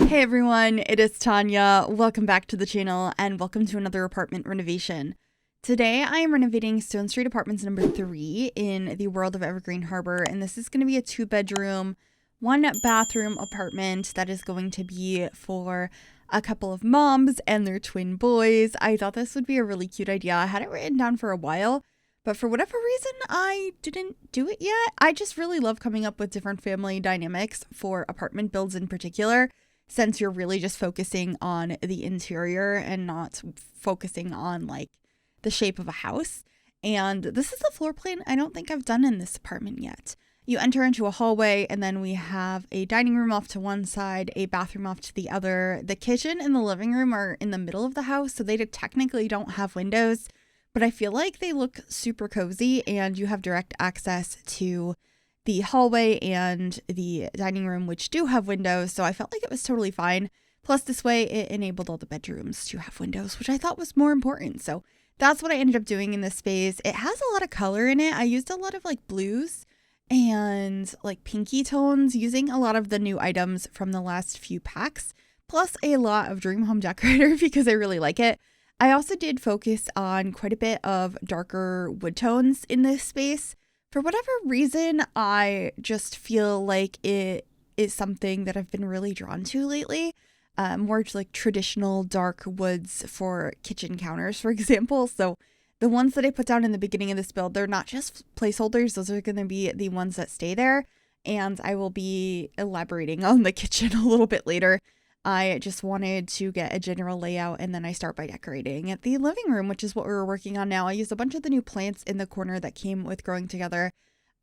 Hey everyone, it is Tanya. Welcome back to the channel and welcome to another apartment renovation. Today I am renovating Stonestreet Apartments number 3 in the world of Evergreen Harbor, and this is going to be a 2-bedroom, 1-bathroom apartment that is going to be for a couple of moms and their twin boys. I thought this would be a really cute idea. I had it written down for a while, but for whatever reason I didn't do it yet. I just really love coming up with different family dynamics for apartment builds in particular, since you're really just focusing on the interior and not focusing on like the shape of a house. And this is a floor plan I don't think I've done in this apartment yet. You enter into a hallway and then we have a dining room off to one side, a bathroom off to the other. The kitchen and the living room are in the middle of the house, so they technically don't have windows, but I feel like they look super cozy and you have direct access to the hallway and the dining room, which do have windows, so I felt like it was totally fine. Plus, this way it enabled all the bedrooms to have windows, which I thought was more important. So that's what I ended up doing in this space. It has a lot of color in it. I used a lot of like blues and like pinky tones, using a lot of the new items from the last few packs, plus a lot of Dream Home Decorator because I really like it. I also did focus on quite a bit of darker wood tones in this space. For whatever reason, I just feel like it is something that I've been really drawn to lately. More like traditional dark woods for kitchen counters, for example. So the ones that I put down in the beginning of this build, they're not just placeholders. Those are going to be the ones that stay there. And I will be elaborating on the kitchen a little bit later. I just wanted to get a general layout and then I start by decorating at the living room, which is what we're working on now. I used a bunch of the new plants in the corner that came with growing together.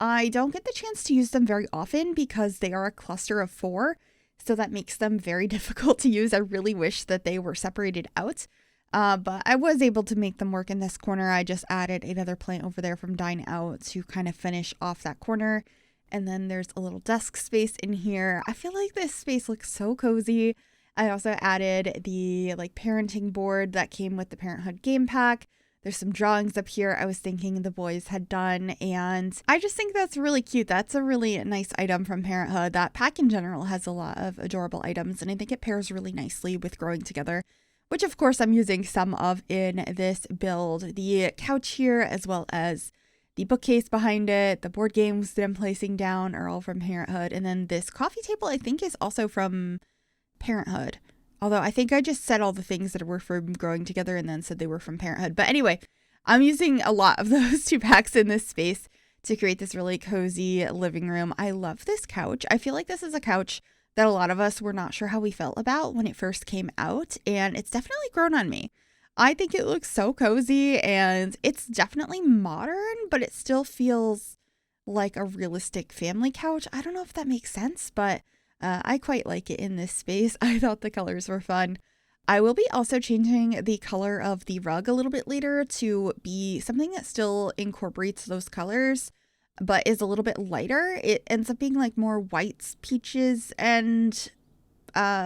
I don't get the chance to use them very often because they are a cluster of 4, so that makes them very difficult to use. I really wish that they were separated out, but I was able to make them work in this corner. I just added another plant over there from Dine Out to kind of finish off that corner. And then there's a little desk space in here. I feel like this space looks so cozy. I also added the like parenting board that came with the Parenthood game pack. There's some drawings up here I was thinking the boys had done, and I just think that's really cute. That's a really nice item from Parenthood. That pack in general has a lot of adorable items, and I think it pairs really nicely with growing together, which of course I'm using some of in this build. The couch here, as well as the bookcase behind it, the board games that I'm placing down are all from Parenthood, and then this coffee table I think is also from Parenthood. Although I think I just said all the things that were from growing together and then said they were from Parenthood. But anyway, I'm using a lot of those 2 packs in this space to create this really cozy living room. I love this couch. I feel like this is a couch that a lot of us were not sure how we felt about when it first came out, and it's definitely grown on me. I think it looks so cozy and it's definitely modern, but it still feels like a realistic family couch. I don't know if that makes sense, but I quite like it in this space. I thought the colors were fun. I will be also changing the color of the rug a little bit later to be something that still incorporates those colors, but is a little bit lighter. It ends up being like more whites, peaches, and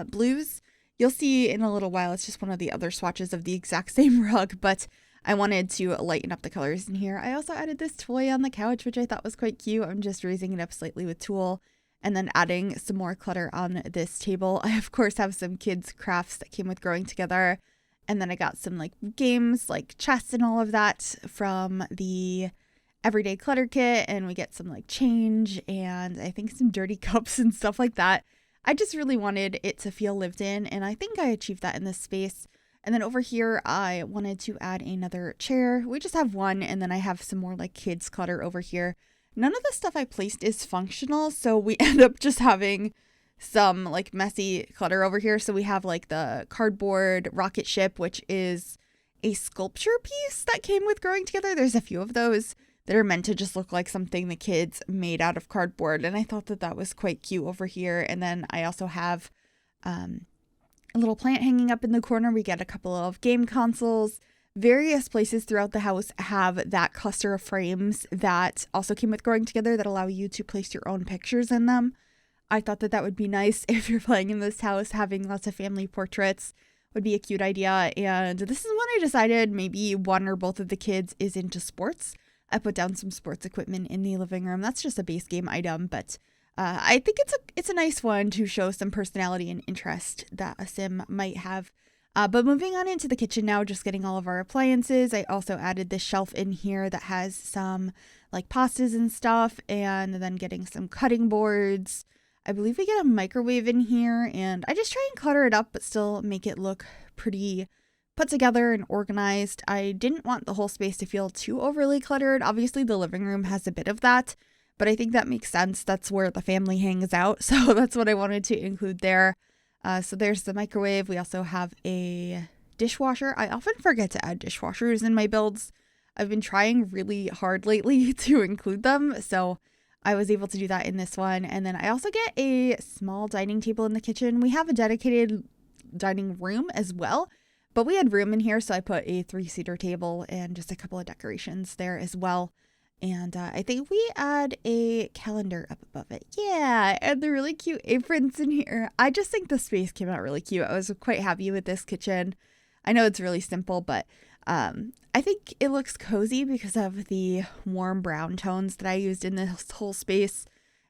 blues. You'll see in a little while. It's just one of the other swatches of the exact same rug, but I wanted to lighten up the colors in here. I also added this toy on the couch, which I thought was quite cute. I'm just raising it up slightly with tulle, and then adding some more clutter on this table. I, of course, have some kids' crafts that came with growing together. And then I got some like games like chess and all of that from the everyday clutter kit. And we get some like change and I think some dirty cups and stuff like that. I just really wanted it to feel lived in. And I think I achieved that in this space. And then over here, I wanted to add another chair. We just have one. And then I have some more like kids' clutter over here. None of the stuff I placed is functional, so we end up just having some like messy clutter over here. So we have like the cardboard rocket ship, which is a sculpture piece that came with growing together. There's a few of those that are meant to just look like something the kids made out of cardboard, and I thought that that was quite cute over here. And then I also have a little plant hanging up in the corner. We get a couple of game consoles. Various places throughout the house have that cluster of frames that also came with growing together that allow you to place your own pictures in them. I thought that that would be nice if you're playing in this house. Having lots of family portraits would be a cute idea. And this is when I decided maybe one or both of the kids is into sports. I put down some sports equipment in the living room. That's just a base game item, but I think it's a nice one to show some personality and interest that a sim might have. But moving on into the kitchen now, just getting all of our appliances. I also added this shelf in here that has some like pastas and stuff, and then getting some cutting boards. I believe we get a microwave in here, and I just try and clutter it up, but still make it look pretty put together and organized. I didn't want the whole space to feel too overly cluttered. Obviously, the living room has a bit of that, but I think that makes sense. That's where the family hangs out, so that's what I wanted to include there. So there's the microwave. We also have a dishwasher. I often forget to add dishwashers in my builds. I've been trying really hard lately to include them, so I was able to do that in this one. And then I also get a small dining table in the kitchen. We have a dedicated dining room as well, but we had room in here, so I put a 3-seater table and just a couple of decorations there as well. And I think we add a calendar up above it. Yeah, and the really cute aprons in here. I just think the space came out really cute. I was quite happy with this kitchen. I know it's really simple, but I think it looks cozy because of the warm brown tones that I used in this whole space.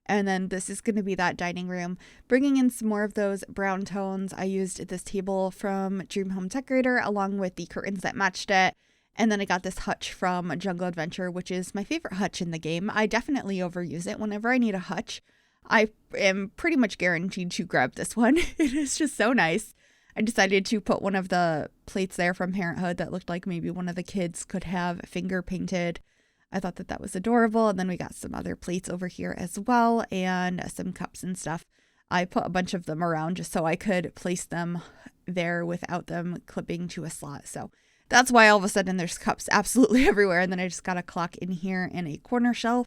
And then this is going to be that dining room. Bringing in some more of those brown tones, I used this table from Dream Home Decorator along with the curtains that matched it. And then I got this hutch from Jungle Adventure, which is my favorite hutch in the game. I definitely overuse it. Whenever I need a hutch, I am pretty much guaranteed to grab this one. It is just so nice. I decided to put one of the plates there from Parenthood that looked like maybe one of the kids could have finger painted. I thought that was adorable. And then we got some other plates over here as well, and some cups and stuff. I put a bunch of them around just so I could place them there without them clipping to a slot. So that's why all of a sudden there's cups absolutely everywhere. And then I just got a clock in here and a corner shelf.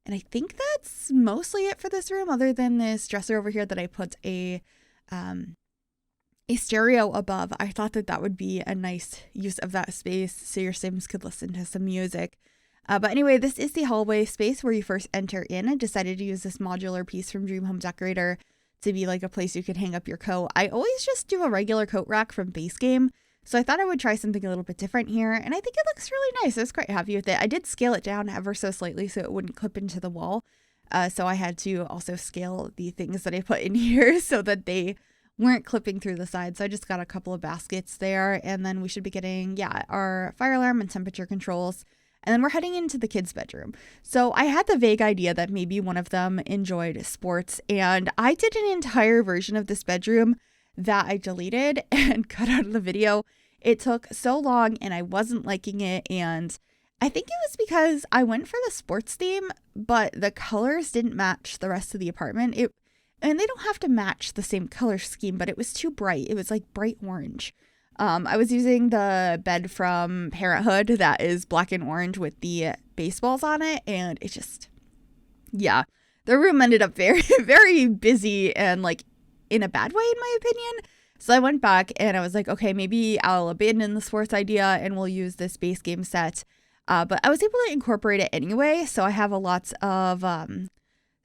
And I think that's mostly it for this room, other than this dresser over here that I put a stereo above. I thought that would be a nice use of that space so your Sims could listen to some music. But anyway, this is the hallway space where you first enter in. I decided to use this modular piece from Dream Home Decorator to be like a place you could hang up your coat. I always just do a regular coat rack from base game, so I thought I would try something a little bit different here, and I think it looks really nice. I was quite happy with it. I did scale it down ever so slightly so it wouldn't clip into the wall, so I had to also scale the things that I put in here so that they weren't clipping through the sides. So I just got a couple of baskets there, and then we should be getting, our fire alarm and temperature controls. And then we're heading into the kids' bedroom. So I had the vague idea that maybe one of them enjoyed sports, and I did an entire version of this bedroom that I deleted and cut out of the video. It took so long and I wasn't liking it, and I think it was because I went for the sports theme, but the colors didn't match the rest of the apartment. And they don't have to match the same color scheme, but it was too bright. It was like bright orange. I was using the bed from Parenthood that is black and orange with the baseballs on it, and it just, the room ended up very, very busy and like in a bad way, in my opinion. So I went back and I was like, okay, maybe I'll abandon the sports idea and we'll use this base game set. But I was able to incorporate it anyway. So I have a lot of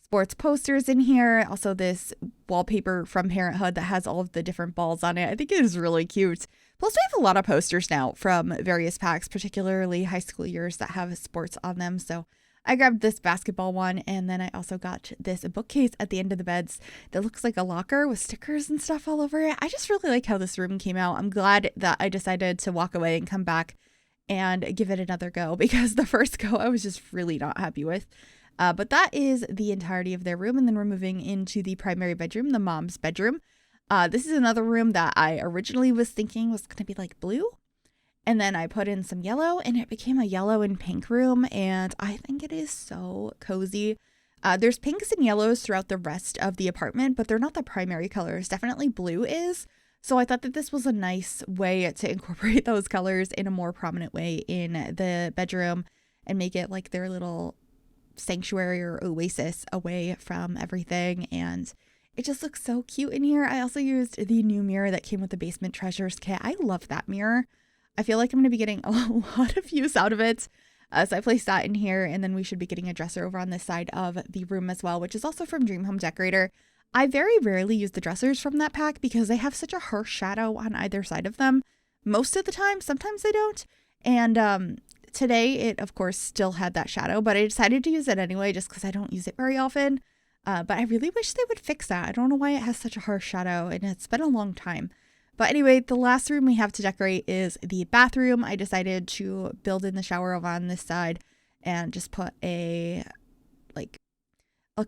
sports posters in here. Also this wallpaper from Parenthood that has all of the different balls on it. I think it is really cute. Plus we have a lot of posters now from various packs, particularly high school years that have sports on them. So I grabbed this basketball one, and then I also got this bookcase at the end of the beds that looks like a locker with stickers and stuff all over it. I just really like how this room came out. I'm glad that I decided to walk away and come back and give it another go, because the first go I was just really not happy with. But that is the entirety of their room, and then we're moving into the primary bedroom, the mom's bedroom. This is another room that I originally was thinking was going to be like blue. And then I put in some yellow and it became a yellow and pink room. And I think it is so cozy. There's pinks and yellows throughout the rest of the apartment, but they're not the primary colors. Definitely blue is. So I thought that this was a nice way to incorporate those colors in a more prominent way in the bedroom and make it like their little sanctuary or oasis away from everything. And it just looks so cute in here. I also used the new mirror that came with the Basement Treasures kit. I love that mirror. I feel like I'm going to be getting a lot of use out of it. So I placed that in here, and then we should be getting a dresser over on this side of the room as well, which is also from Dream Home Decorator. I very rarely use the dressers from that pack because they have such a harsh shadow on either side of them. Most of the time, sometimes they don't. And today it, of course, still had that shadow, but I decided to use it anyway just because I don't use it very often. But I really wish they would fix that. I don't know why it has such a harsh shadow, and it's been a long time. But anyway, the last room we have to decorate is the bathroom. I decided to build in the shower over on this side and just put a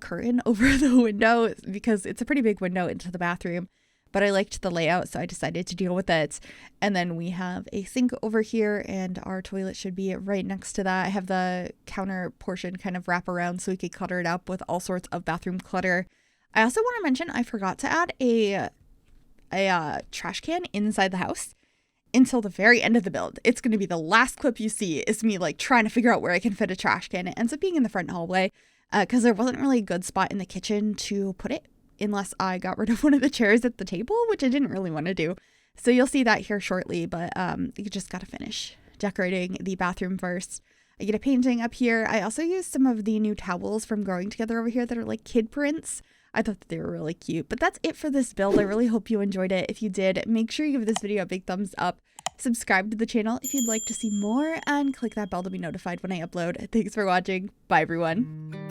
curtain over the window because it's a pretty big window into the bathroom. But I liked the layout, so I decided to deal with it. And then we have a sink over here, and our toilet should be right next to that. I have the counter portion kind of wrap around so we could clutter it up with all sorts of bathroom clutter. I also want to mention I forgot to add a trash can inside the house until the very end of the build. It's going to be the last clip you see is me like trying to figure out where I can fit a trash can. It ends up being in the front hallway because there wasn't really a good spot in the kitchen to put it, unless I got rid of one of the chairs at the table, which I didn't really want to do. So you'll see that here shortly, but you just got to finish decorating the bathroom first. I get a painting up here. I also used some of the new towels from Growing Together over here that are like kid prints. I thought that they were really cute. But that's it for this build. I really hope you enjoyed it. If you did, make sure you give this video a big thumbs up. Subscribe to the channel if you'd like to see more, and click that bell to be notified when I upload. Thanks for watching. Bye, everyone.